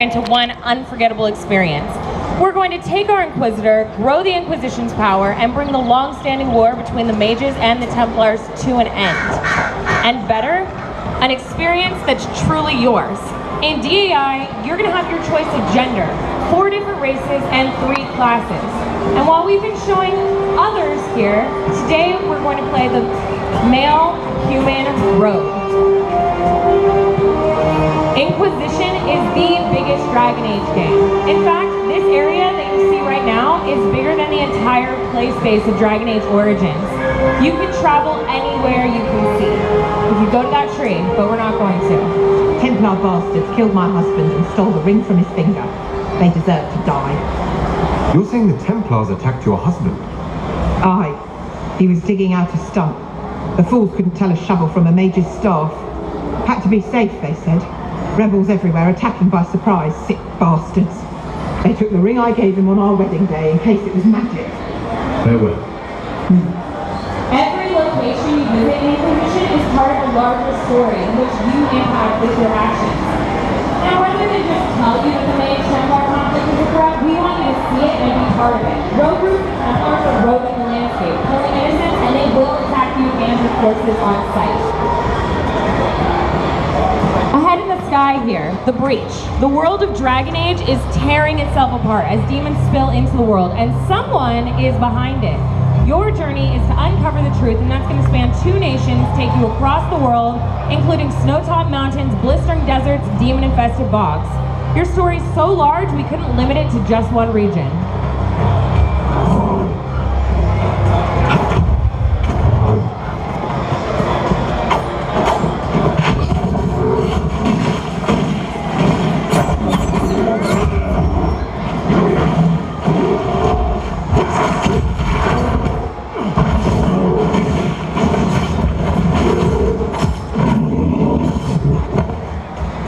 into one unforgettable experience. We're going to take our Inquisitor, grow the Inquisition's power, and bring the long-standing war between the Mages and the Templars to an end. And better, an experience that's truly yours. In DAI, you're going to have your choice of gender, 4 different races and 3 classes. And while we've been showing others here, today we're going to play the male human rogue. Inquisition is the biggest Dragon Age game. In fact, this area that you see right now is bigger than the entire play space of Dragon Age Origins. You can travel anywhere you can see. If you go to that tree, but we're not going to. Templar bastards killed my husband and stole the ring from his finger. They deserve to die. You're saying the Templars attacked your husband? Aye. He was digging out a stump. The fools couldn't tell a shovel from a mage's staff. Had to be safe, they said. Rebels everywhere, attacking by surprise, sick bastards. They took the ring I gave him on our wedding day in case it was magic. Farewell. Every location you visit in Inquisition is part of a larger story in which you impact with your actions. Now, rather than just tell you that the Mage Templar conflict is a threat, we want you to see it and be part of it. Rogue groups and Templars are roving the landscape, killing innocents, and they will attack you and your forces on sight. Ahead in the sky here, the breach. The world of Dragon Age is tearing itself apart as demons spill into the world, and someone is behind it. Your journey is to uncover the truth, and that's going to span 2 nations, take you across the world, including snow-topped mountains, blistering deserts, demon-infested bogs. Your story's so large, we couldn't limit it to just one region.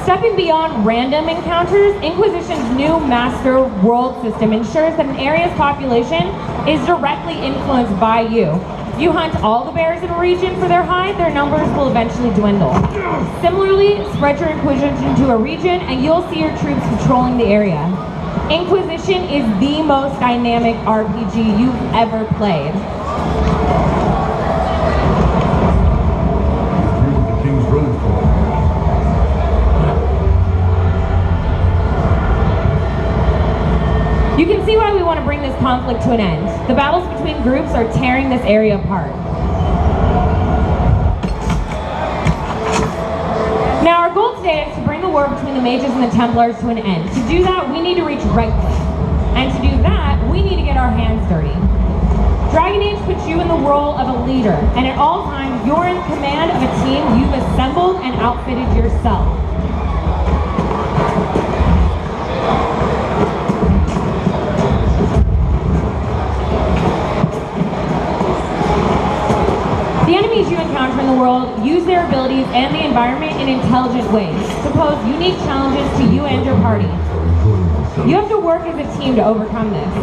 Stepping beyond random encounters, Inquisition's new master world system ensures that an area's population is directly influenced by you. If you hunt all the bears in a region for their hide, their numbers will eventually dwindle. Similarly, spread your Inquisition to a region and you'll see your troops patrolling the area. Inquisition is the most dynamic RPG you've ever played. The King's Road for You can see why we want to bring this conflict to an end. The battles between groups are tearing this area apart. Now our goal today is to bring the war between the Mages and the Templars to an end. To do that, we need to reach Rightcliff. And to do that, we need to get our hands dirty. Dragon Age puts you in the role of a leader, and at all times, you're in command of a team you've assembled and outfitted yourself. The enemies you encounter in the world use their abilities and the environment in intelligent ways to pose unique challenges to you and your party. You have to work as a team to overcome this.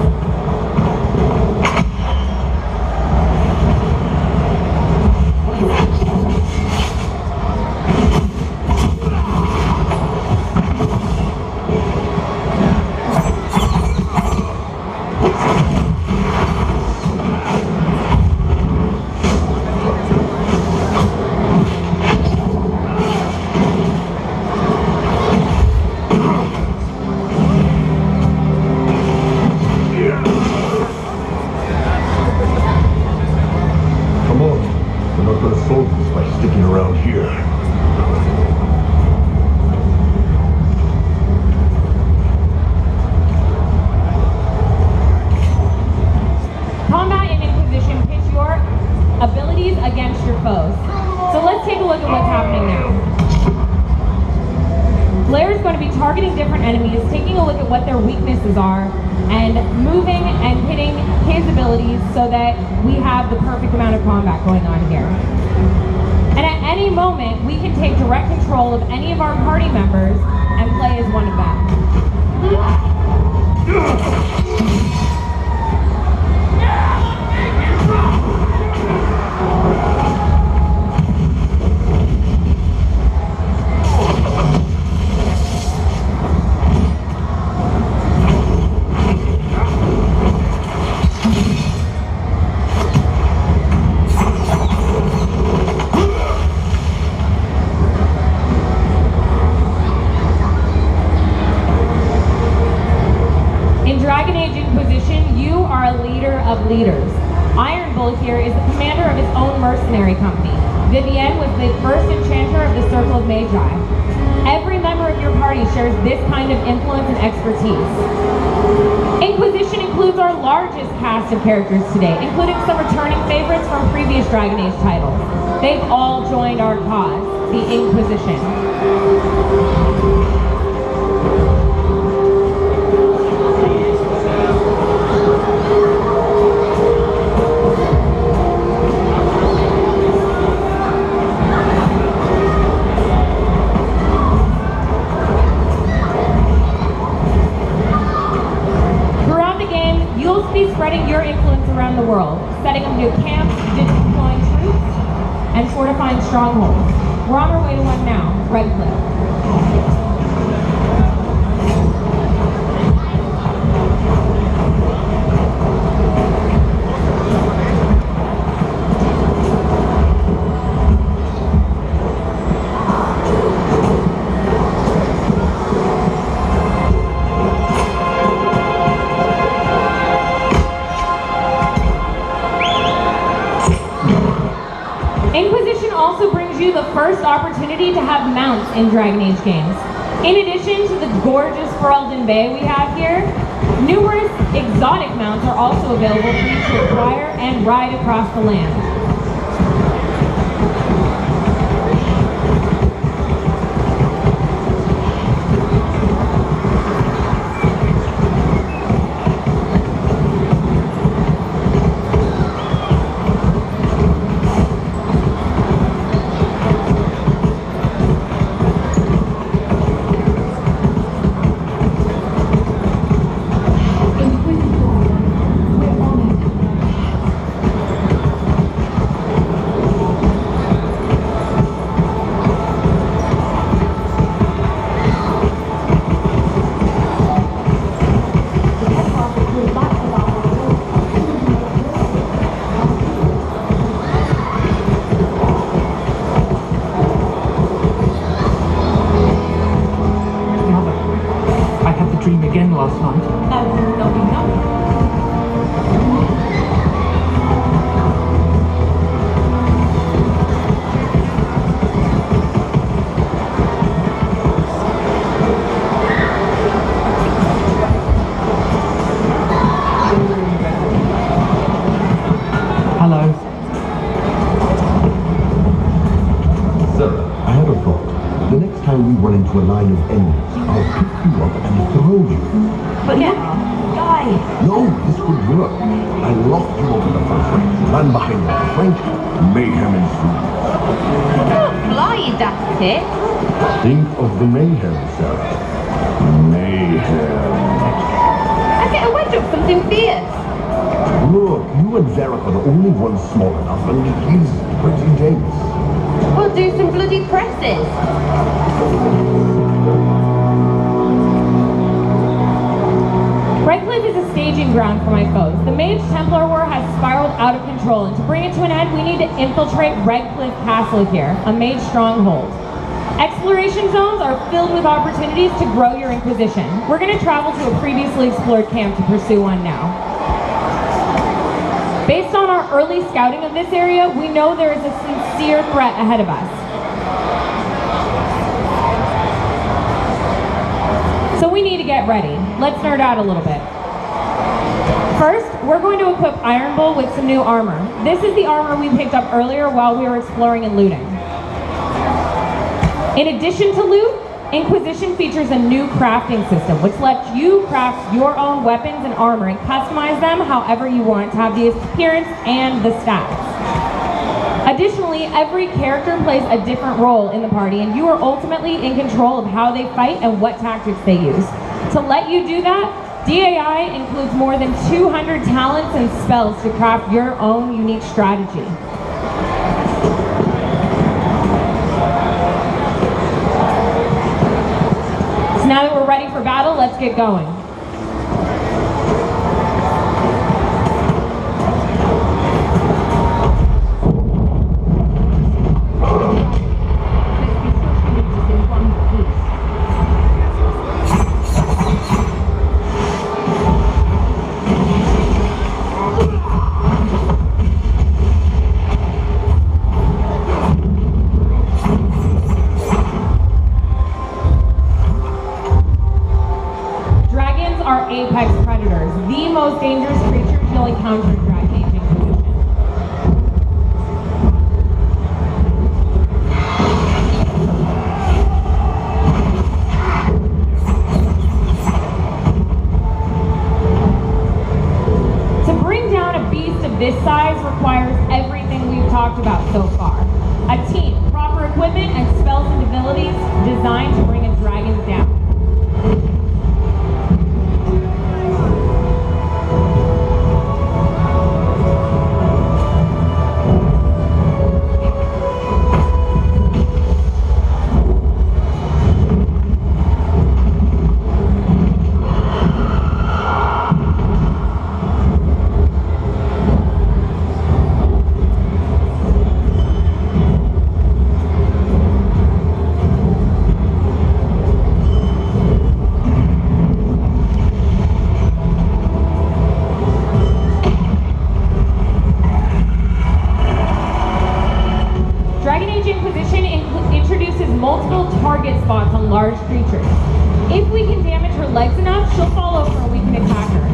sticking around here. Combat in Inquisition pits your abilities against your foes. So let's take a look at what's happening now. Blair's going to be targeting different enemies, taking a look at what their weaknesses are, and moving and hitting his abilities so that we have the perfect amount of combat going on here. And at any moment, we can take direct control of any of our party members and play as one of them. Dragon Age Inquisition, you are a leader of leaders. Iron Bull here is the commander of his own mercenary company. Vivienne was the first enchanter of the Circle of Magi. Every member of your party shares this kind of influence and expertise. Inquisition includes our largest cast of characters today, including some returning favorites from previous Dragon Age titles. They've all joined our cause, the Inquisition. Spreading your influence around the world, setting up new camps, deploying troops, and fortifying strongholds. We're on our way to one now, Redcliffe. Inquisition also brings you the first opportunity to have mounts in Dragon Age games. In addition to the gorgeous Ferelden Bay we have here, numerous exotic mounts are also available for you to acquire and ride across the land. Last night. Hello. Sir, I have a thought. The next time we run into a line of enemies, I'll pick you up and throw you. But yeah, guy. No, this would work. I locked you over the front rank, ran behind the flank, mayhem ensued. Oh, fly, you daft tit. Think of the mayhem, Sarah. Mayhem. I get a wedge of something fierce. Look, you and Varric are the only ones small enough, and he's pretty dangerous. We'll do some bloody presses. Redcliffe is a staging ground for my foes. The Mage Templar War has spiraled out of control, and to bring it to an end, we need to infiltrate Redcliffe Castle here, a mage stronghold. Exploration zones are filled with opportunities to grow your Inquisition. We're going to travel to a previously explored camp to pursue one now. Based on our early scouting of this area, we know there is a sincere threat ahead of us. So we need to get ready. Let's nerd out a little bit. First, we're going to equip Iron Bull with some new armor. This is the armor we picked up earlier while we were exploring and looting. In addition to loot, Inquisition features a new crafting system, which lets you craft your own weapons and armor and customize them however you want to have the appearance and the stats. Additionally, every character plays a different role in the party, and you are ultimately in control of how they fight and what tactics they use. To let you do that, DAI includes more than 200 talents and spells to craft your own unique strategy. So now that we're ready for battle, let's get going. are apex predators, the most dangerous creatures you'll encounter in Dragon Age Inquisition. To bring down a beast of this size requires everything we've talked about so far. A team, proper equipment, and spells and abilities designed to bring a dragon down. Dragon Age Inquisition introduces multiple target spots on large creatures. If we can damage her legs enough, she'll fall over and we can attack her.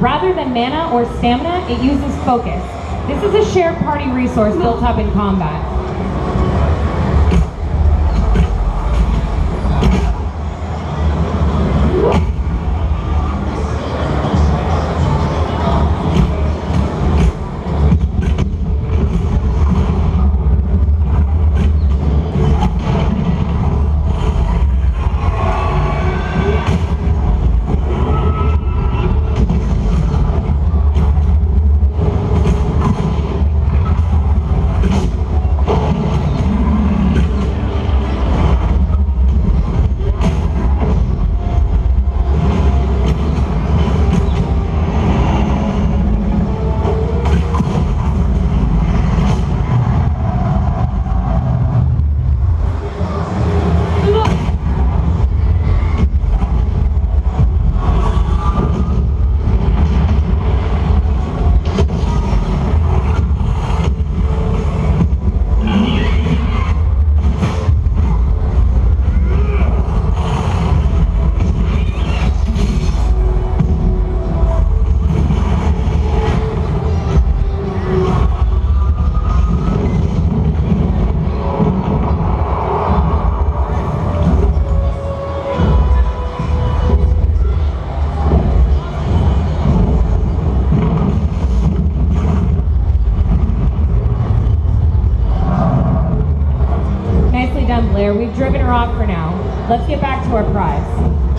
Rather than mana or stamina, it uses focus. This is a shared party resource built up in combat. Nicely done, Blair. We've driven her off for now. Let's get back to our prize.